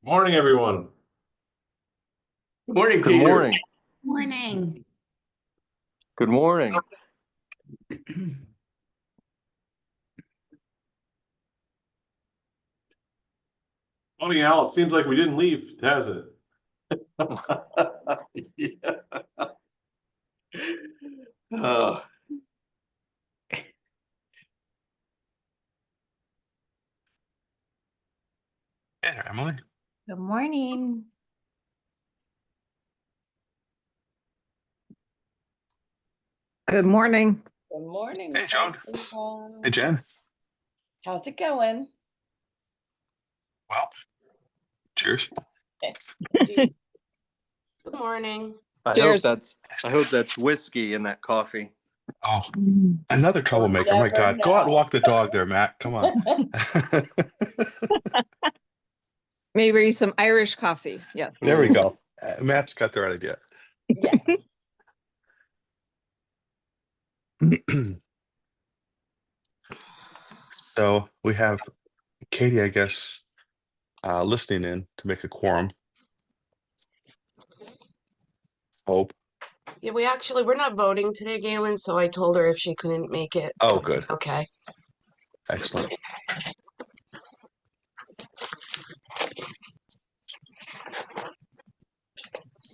Morning, everyone. Good morning, Good Peter. morning. Morning. Good morning. Morning, Al. It seems like we didn't leave, has it? Yeah. Oh, Hey there, Emily. Good morning. Good morning. Good morning. Hey, Joan. everyone. Hey, Jen. How's it going? Well, cheers. Good morning. I Cheers. hope that's whiskey in that coffee. Oh, another troublemaker. My never God. Go out and know. walk the dog there, Matt. Come on. Maybe some Irish coffee. Yes. There we go. Matt's got the right idea. Yes. So we have Katie, I guess, listening in to make a quorum. Hope. Yeah, we're not voting today, Galen, so I told her if she couldn't make it. Oh, good. Okay. Excellent.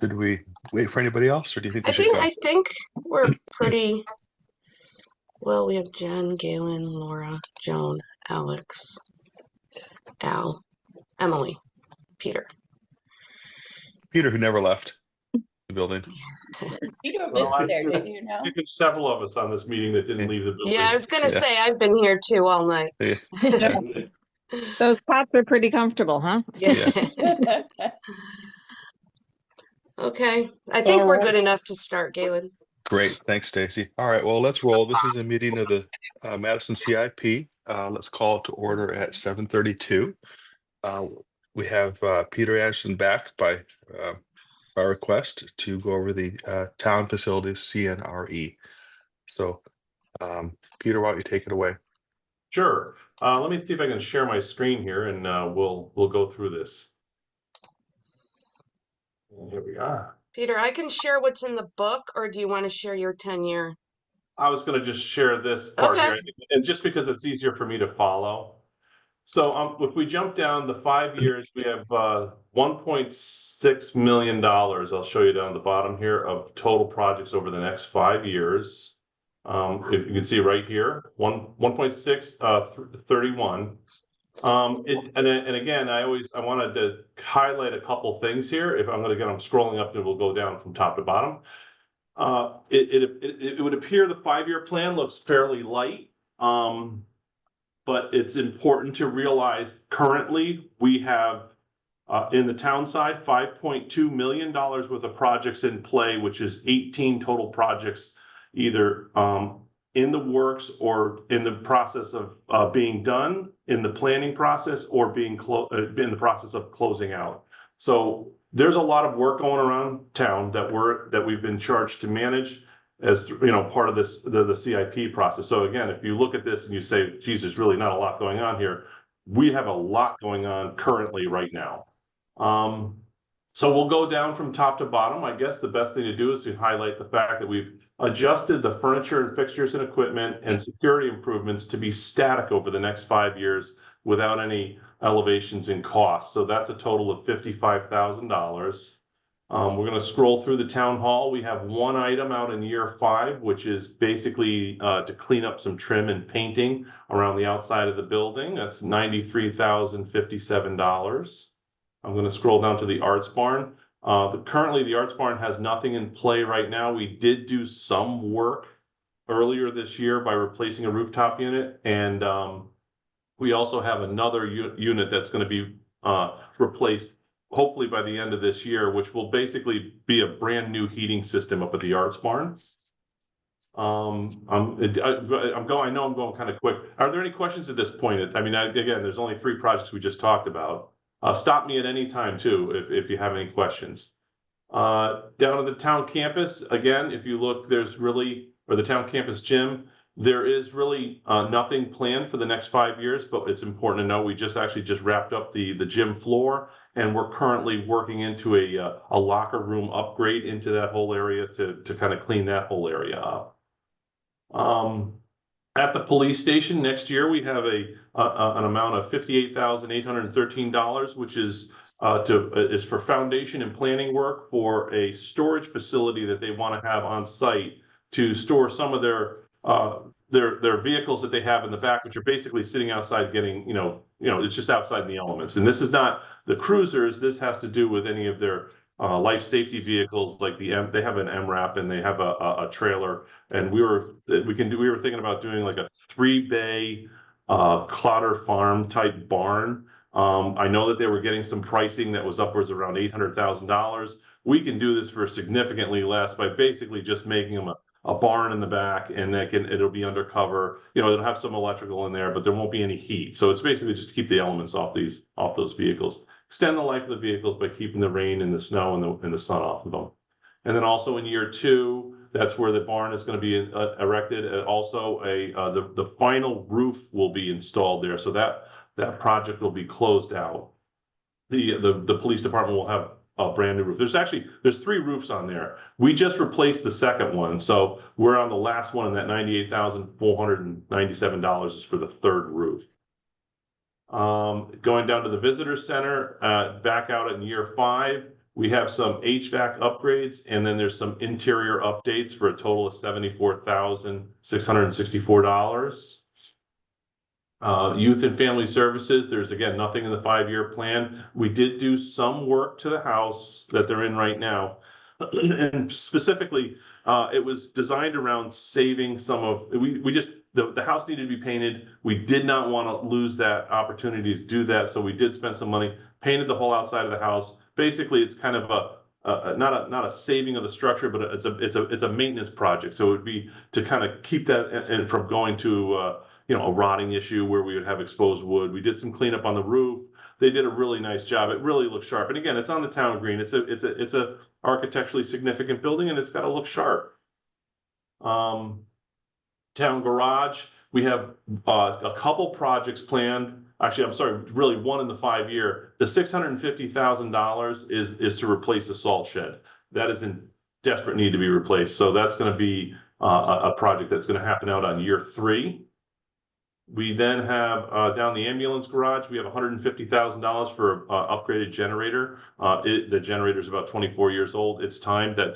Should we wait for anybody else, or do you think we should go? I think we're pretty well. We have Jen, Galen, Laura, Joan, Alex, Al, Emily, Peter. Peter, who never left the building. Peter Well, lives there, did you know? I think there's several of us on this meeting that didn't leave the building. Yeah, I was gonna Yeah. say I've been here too all night. Yeah. Those pots are pretty comfortable, huh? Yeah. Okay. I think All we're right. good enough to start, Galen. Great. Thanks, Stacy. All right. Well, let's roll. This is a meeting of the Madison CIP. Let's call it to order at 7:32. We have Peter Anderson back by request to go over the town facilities CNRE. So, Peter, why don't you take it away? Sure. Let me see if I can share my screen here, and we'll go through this. And here we are. Peter, I can share what's in the book, or do you want to share your 10-year? I was going to just share this part Okay. here, and just because it's easier for me to follow. So if we jump down the 5 years, we have $1.6 million. I'll show you down the bottom here of total projects over the next 5 years. If you can see right here, 1.631. And again, I wanted to highlight a couple things here. If I'm scrolling up, and we'll go down from top to bottom. It would appear the 5-year plan looks fairly light. But it's important to realize currently we have in the town side $5.2 million worth of projects in play, which is 18 total projects either in the works or in the process of being done in the planning process or in the process of closing out. So there's a lot of work going around town that we've been charged to manage as part of this the CIP process. So again, if you look at this and you say, geez, there's really not a lot going on here, we have a lot going on currently right now. So we'll go down from top to bottom. I guess the best thing to do is to highlight the fact that we've adjusted the furniture and fixtures and equipment and security improvements to be static over the next 5 years without any elevations in cost. So that's a total of $55,000. We're going to scroll through the town hall. We have one item out in year 5, which is basically to clean up some trim and painting around the outside of the building. That's $93,057. I'm going to scroll down to the Arts Barn. Currently, the Arts Barn has nothing in play right now. We did do some work earlier this year by replacing a rooftop unit, and we also have another unit that's going to be replaced hopefully by the end of this year, which will basically be a brand new heating system up at the Arts Barn. I know I'm going kind of quick. Are there any questions at this point? Again, there's only 3 projects we just talked about. Stop me at any time too, if you have any questions. Down at the town campus, again, if you look, the town campus gym, there is really nothing planned for the next 5 years, but it's important to know we just wrapped up the gym floor And we're currently working into a locker room upgrade into that whole area to kind of clean that whole area up. At the police station next year, we have an amount of $58,813, which is is for foundation and planning work for a storage facility that they want to have on site to store some of their vehicles that they have in the back, which are basically sitting outside getting, it's just outside in the elements. And this is not the cruisers. This has to do with any of their life safety vehicles, like they have an MRAP and they have a trailer. And we were thinking about doing like a 3-bay Clotter Farm type barn. I know that they were getting some pricing that was upwards around $800,000. We can do this for significantly less by basically just making them a barn in the back, and it'll be undercover. It'll have some electrical in there, but there won't be any heat. So it's basically just to keep the elements off those vehicles. Extend the life of the vehicles by keeping the rain and the snow and the sun off of them. And then also in year 2, that's where the barn is going to be erected. Also, the final roof will be installed there, so that project will be closed out. The police department will have a brand new roof. There's 3 roofs on there. We just replaced the second one, so we're on the last one, and that $98,497 is for the 3rd roof. Going down to the visitor center, back out in year 5. We have some HVAC upgrades, and then there's some interior updates for a total of $74,664. Youth and Family Services, there's again nothing in the 5-year plan. We did do some work to the house that they're in right now. And specifically, it was designed around saving some of, the house needed to be painted. We did not want to lose that opportunity to do that, so we did spend some money, painted the whole outside of the house. Basically, it's kind of not a saving of the structure, but it's a maintenance project. So it would be to kind of keep that and from going to a rotting issue where we would have exposed wood. We did some cleanup on the roof. They did a really nice job. It really looks sharp. And again, it's on the town green. It's a architecturally significant building, and it's got to look sharp. Town garage. We have a couple projects planned. Actually, I'm sorry, really one in the 5-year. The $650,000 is to replace the salt shed. That is in desperate need to be replaced. So that's going to be a project that's going to happen out on year 3. We then have down the ambulance garage, we have $150,000 for an upgraded generator. The generator is about 24 years old. It's time that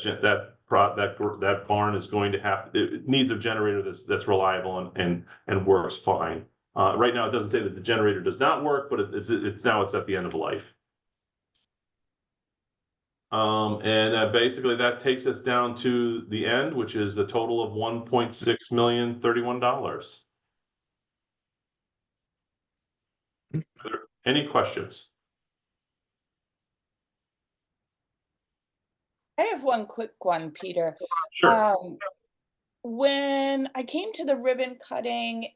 barn is going to have, it needs a generator that's reliable and works fine. Right now, it doesn't say that the generator does not work, but it's at the end of life. Basically that takes us down to the end, which is a total of $1.631. Any questions? I have one quick one, Peter. Sure. When I came to the ribbon cutting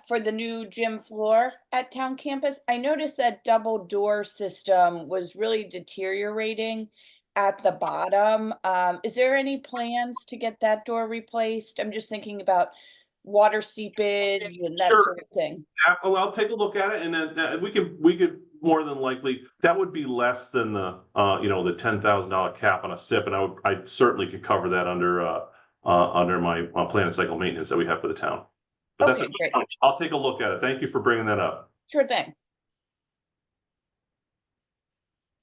for the new gym floor at town campus, I noticed that double door system was really deteriorating at the bottom. Is there any plans to get that door replaced? I'm just thinking about water seepage and that Sure. sort of thing. I'll take a look at it, and then we could more than likely, that would be less than the the $10,000 cap on a SIP, and I certainly could cover that under my plan and cycle maintenance that we have for the town. But Okay, great. I'll take a look at it. Thank you for bringing that up. Sure thing.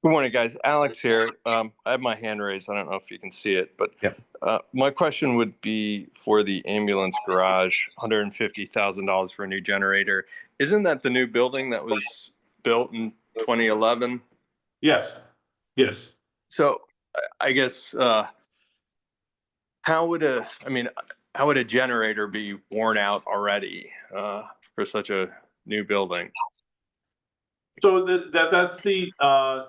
Good morning, guys. Alex here. I have my hand raised. I don't know if you can see it, but Yep. My question would be for the ambulance garage, $150,000 for a new generator. Isn't that the new building that was built in 2011? Yes. So I guess how would a generator be worn out already for such a new building? So that's the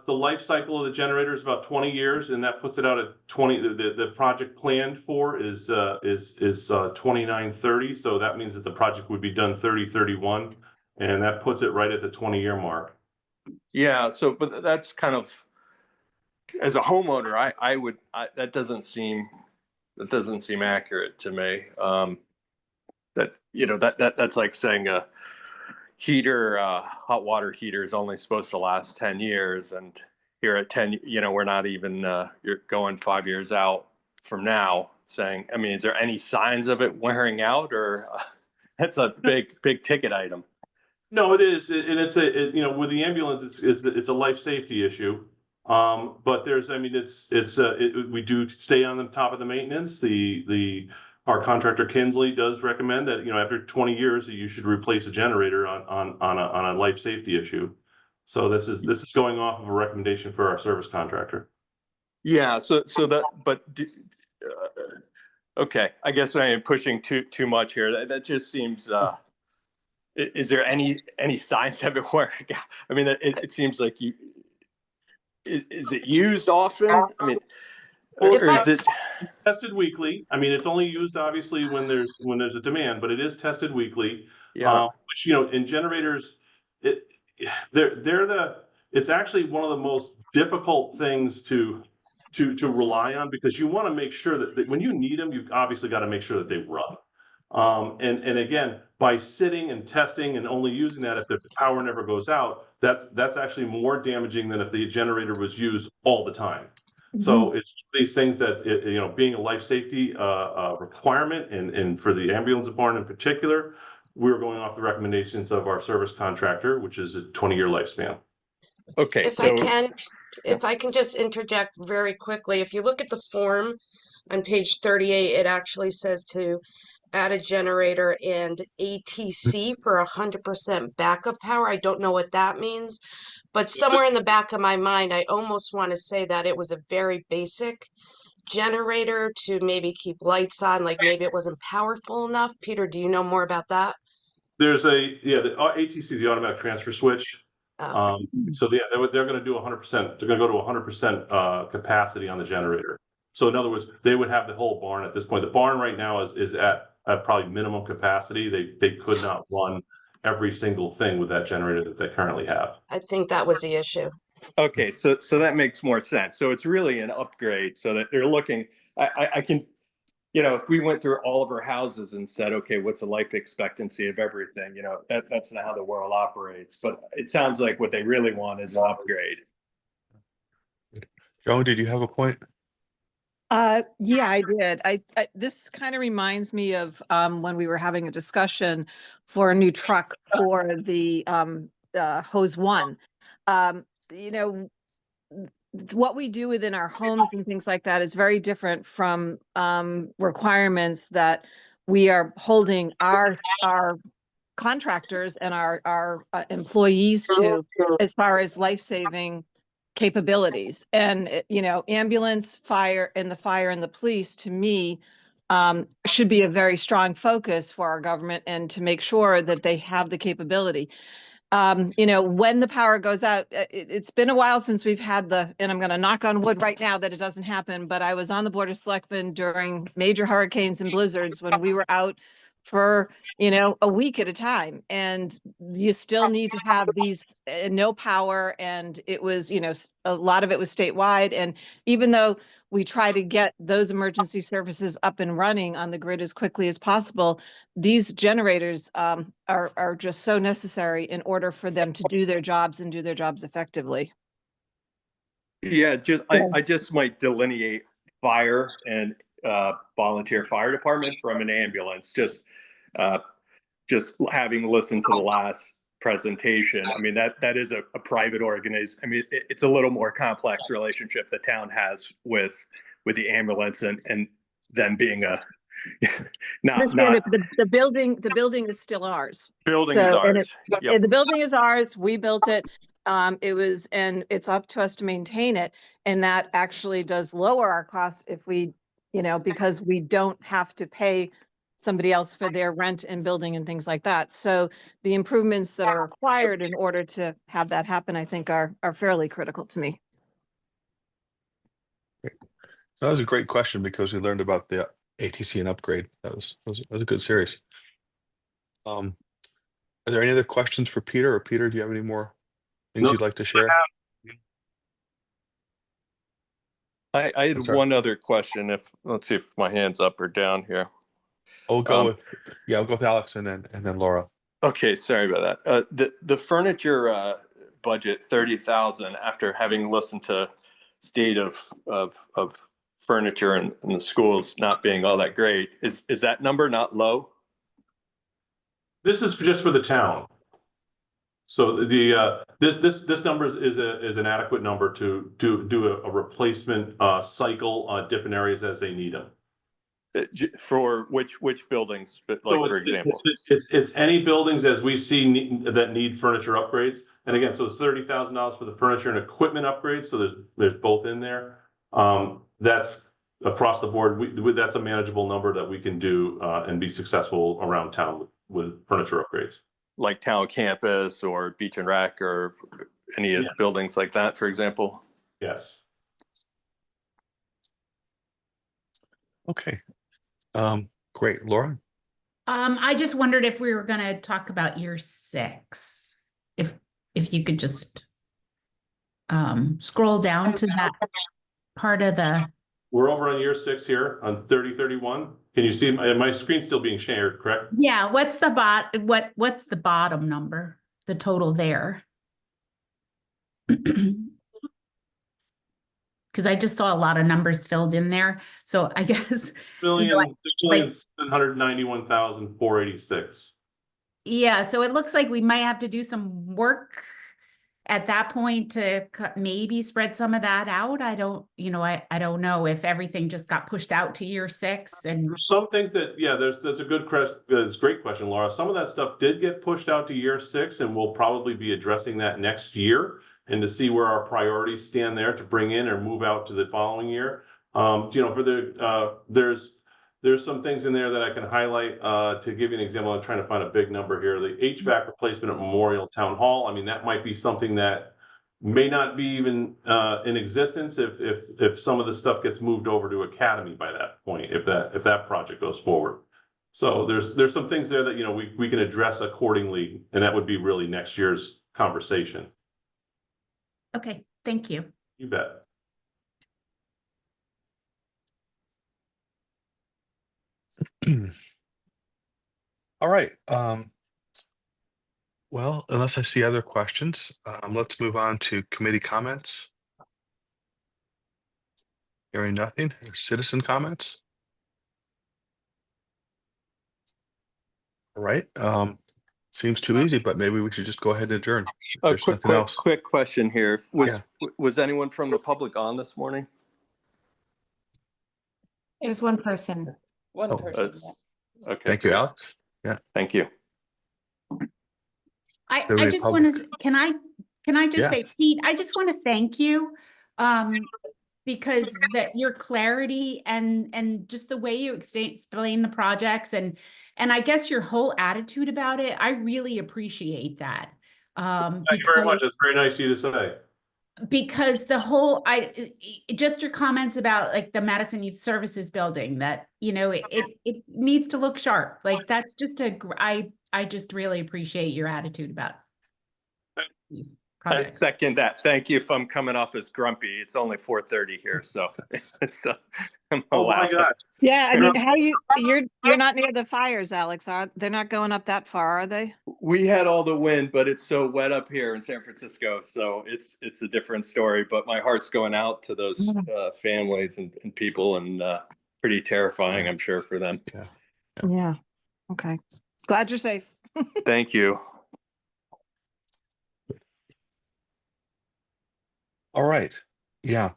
life cycle of the generator is about 20 years, and that puts it out at 20. The project planned for is 2930. So that means that the project would be done 3031, and that puts it right at the 20-year mark. Yeah. So, but that's kind of, as a homeowner, that doesn't seem accurate to me. That's like saying a hot water heater is only supposed to last 10 years, and here at 10, we're not even, you're going 5 years out from now saying, I mean, is there any signs of it wearing out, or that's a big ticket item? No, it is, and it's with the ambulance, it's a life safety issue. But there's, I mean, we do stay on the top of the maintenance. Our contractor Kinsley does recommend that, after 20 years, that you should replace a generator on a life safety issue. So this is going off of a recommendation for our service contractor. Yeah. So that, but okay, I guess I am pushing too much here. That just seems. Is there any signs of it wearing out? I mean, it seems like is it used often? I mean, or If I- is it? It's tested weekly. I mean, it's only used obviously when there's a demand, but it is tested weekly. Yeah. Which, in generators, it's actually one of the most difficult things to rely on, because you want to make sure that when you need them, you've obviously got to make sure that they run. And again, by sitting and testing and only using that if the power never goes out, that's actually more damaging than if the generator was used all the time. So it's these things that, being a life safety requirement, and for the ambulance department in particular, we're going off the recommendations of our service contractor, which is a 20-year lifespan. Okay. If I can just interject very quickly, if you look at the form on page 38, it actually says to add a generator and ATC for 100% backup power. I don't know what that means, but somewhere in the back of my mind, I almost want to say that it was a very basic generator to maybe keep lights on, like maybe it wasn't powerful enough. Peter, do you know more about that? There's the ATC, the automatic transfer switch. Oh. So they're going to do 100%. They're going to go to 100% capacity on the generator. So in other words, they would have the whole barn at this point. The barn right now is at probably minimum capacity. They could not run every single thing with that generator that they currently have. I think that was the issue. Okay, so that makes more sense. So it's really an upgrade, so that they're looking. I can, if we went through all of our houses and said, okay, what's the life expectancy of everything? That's not how the world operates. But it sounds like what they really want is an upgrade. Joan, did you have a point? Yeah, I did. This kind of reminds me of when we were having a discussion for a new truck for the hose one. What we do within our homes and things like that is very different from requirements that we are holding our contractors and our employees to, as far as life-saving capabilities. And ambulance, fire, and the police, to me, should be a very strong focus for our government, and to make sure that they have the capability. When the power goes out, it's been a while since we've had and I'm going to knock on wood right now that it doesn't happen, but I was on the Board of Selectmen during major hurricanes and blizzards when we were out for, a week at a time, and you still need to have these no power. And it was, a lot of it was statewide. And even though we try to get those emergency services up and running on the grid as quickly as possible, these generators are just so necessary in order for them to do their jobs and do their jobs effectively. Yeah, I just might delineate fire and volunteer fire department from an ambulance. Just having listened to the last presentation, I mean, that is a private organization. I mean, it's a little more complex relationship the town has with the ambulance, and them being a not the building is still ours. Building is ours. Yep. The building is ours. We built it. And it's up to us to maintain it. And that actually does lower our costs if we, because we don't have to pay somebody else for their rent and building and things like that. So the improvements that are required in order to have that happen, I think are fairly critical to me. So that was a great question, because we learned about the ATC and upgrade. That was a good series. Are there any other questions for Peter? Or Peter, do you have any more things you'd like to share? I had one other question. Let's see if my hand's up or down here. I'll go with Alex and then Laura. Okay, sorry about that. The furniture budget 30,000 after having listened to state of furniture in the schools not being all that great. Is that number not low? This is just for the town. So this number is an adequate number to do a replacement cycle different areas as they need them. For which buildings, like So for example? It's any buildings as we see that need furniture upgrades. And again, so it's $30,000 for the furniture and equipment upgrades. So there's both in there. That's across the board. That's a manageable number that we can do and be successful around town with furniture upgrades. Like town campus or beach and rec or any of buildings like that, for example? Yes. Okay. Great. Laura? I just wondered if we were gonna talk about year 6. If you could just scroll down to that part of the, We're over on year 6 here on 3031. Can you see my screen's still being shared, correct? yeah, what's the what's the bottom number, the total there? Because I just saw a lot of numbers filled in there. So I guess, $6,791,486. yeah, so it looks like we might have to do some work at that point to maybe spread some of that out. I don't know if everything just got pushed out to year 6 and Some things that, that's a good question. It's a great question, Laura. Some of that stuff did get pushed out to year 6, and we'll probably be addressing that next year and to see where our priorities stand there to bring in or move out to the following year. There's some things in there that I can highlight to give you an example. I'm trying to find a big number here. The HVAC replacement at Memorial Town Hall. I mean, that might be something that may not be even in existence if some of the stuff gets moved over to Academy by that point, if that project goes forward. So there's some things there that we can address accordingly, and that would be really next year's conversation. okay, thank you. You bet. All right. Well, unless I see other questions, let's move on to committee comments. Hearing nothing. Citizen comments? All right. Seems too easy, but maybe we should just go ahead and adjourn. If there's nothing else. Quick question here. Was anyone from the public on this morning? There's one person. One Oh, person. Okay. Thank you, Alex. Thank you. I Everybody just public. want to, can I just Yeah. say, Pete, I just want to thank you. Because your clarity and just the way you explain the projects and I guess your whole attitude about it, I really appreciate that. Thank you very much. It's very nice of you to say. Because just your comments about like the Madison Youth Services building that, it needs to look sharp. Like that's just I just really appreciate your attitude about these I projects. second that. Thank you if I'm coming off as grumpy. It's only 4:30 here, so it's I'm Oh my laughing. gosh. Yeah, I mean, you're not near the fires, Alex. They're not going up that far, are they? We had all the wind, but it's so wet up here in San Francisco, so it's a different story. But my heart's going out to those families and people, and pretty terrifying, I'm sure, for them. Yeah. Okay. Glad you're safe. Thank you. All right. Yeah.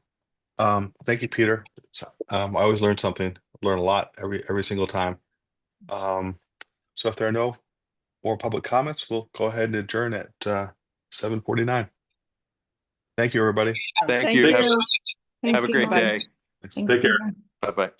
Thank you, Peter. I always learn something. Learn a lot every single time. So if there are no more public comments, we'll go ahead and adjourn at 7:49. Thank you, everybody. Thank Thank you. you. Have a great day. Take care. Bye-bye.